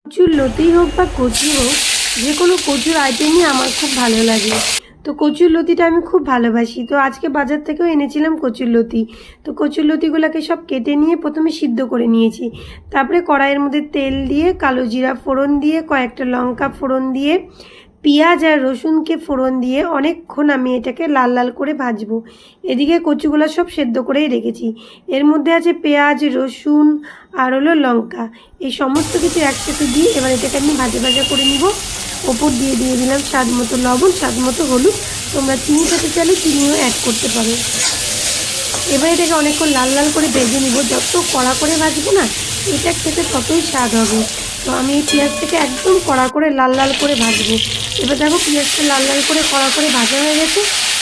কচুর লতি হোক বা কচু হোক, যে কোনো কচুর আইটেমই আমার খুব ভালো লাগে। তো কচুর লতিটা আমি খুব ভালোবাসি। তো আজকে বাজার থেকেও এনেছিলাম কচুর লতি। তো কচুর লতিগুলোকে সব কেটে নিয়ে প্রথমে সিদ্ধ করে নিয়েছি। তারপরে কড়াইয়ের মধ্যে তেল দিয়ে কালো জিরা ফোড়ন দিয়ে কয়েকটা লঙ্কা ফোড়ন দিয়ে পেঁয়াজ আর রসুনকে ফোড়ন দিয়ে অনেকক্ষণ আমি এটাকে লাল লাল করে ভাজবো। এদিকে কচুগুলো সব সেদ্ধ করেই রেখেছি। এর মধ্যে আছে পেঁয়াজ, রসুন আর হলো লঙ্কা। এই সমস্ত কিছু একসাথে দিয়ে এবার এটাকে আমি ভাজা ভাজা করে নিব। ওপর দিয়ে দিলাম স্বাদ মতো লবণ, স্বাদ মতো হলুদ। তোমরা চিনি খেতে চাইলে চিনিও অ্যাড করতে পারো। এবার এটাকে অনেকক্ষণ লাল লাল করে ভেজে নিব। যত কড়া করে ভাজবো না, এটা খেতে ততই স্বাদ হবে। তো আমি এই পেঁয়াজটাকে একদম কড়া করে লাল লাল করে ভাজবো। এবার দেখো পেঁয়াজটা লাল লাল করে কড়া করে ভাজা হয়ে গেছে।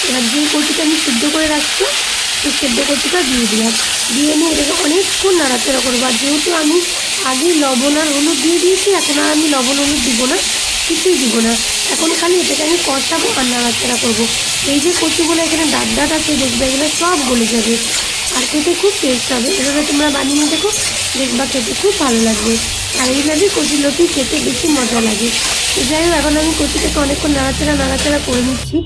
এবার যে কচুটা আমি সিদ্ধ করে রাখছি, সেই সেদ্ধ কচুটা দিয়ে দিলাম। দিয়ে নিয়ে এটাকে অনেকক্ষণ নাড়াচাড়া করবো। আর যেহেতু আমি আগে লবণ আর হলুদ দিয়ে দিয়েছি, এখন আর আমি লবণ হলুদ দিব না, কিছুই দিব না। এখন খালি এটাকে আমি কষাবো আর নাড়াচাড়া করবো। এই যে কচুগুলো এখানে ডাট আছে, দেখবে এগুলো সব গলে যাবে আর খেতে খুব টেস্ট হবে। এভাবে তোমরা বানিয়ে দেখো, দেখবা খেতে খুব ভালো লাগবে। আর এইভাবে কচুর লতি খেতে বেশি মজা লাগে। তো যাই হোক, এখন আমি কচুটাকে অনেকক্ষণ নাড়াচাড়া করে নিচ্ছি।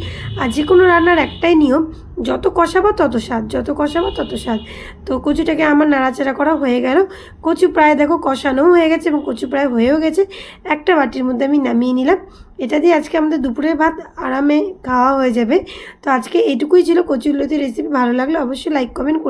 আর যে কোনো রান্নার একটাই নিয়ম, যত কষাবো তত স্বাদ, যত কষাবো তত স্বাদ। তো কচুটাকে আমার নাড়াচাড়া করা হয়ে গেল। কচু প্রায় দেখো কষানোও হয়ে গেছে এবং কচু প্রায় হয়েও গেছে। একটা বাটির মধ্যে আমি নামিয়ে নিলাম। এটা দিয়ে আজকে আমাদের দুপুরের ভাত আরামে খাওয়া হয়ে যাবে। তো আজকে এইটুকুই ছিল কচুর লতির রেসিপি। ভালো লাগলে অবশ্যই লাইক কমেন্ট করে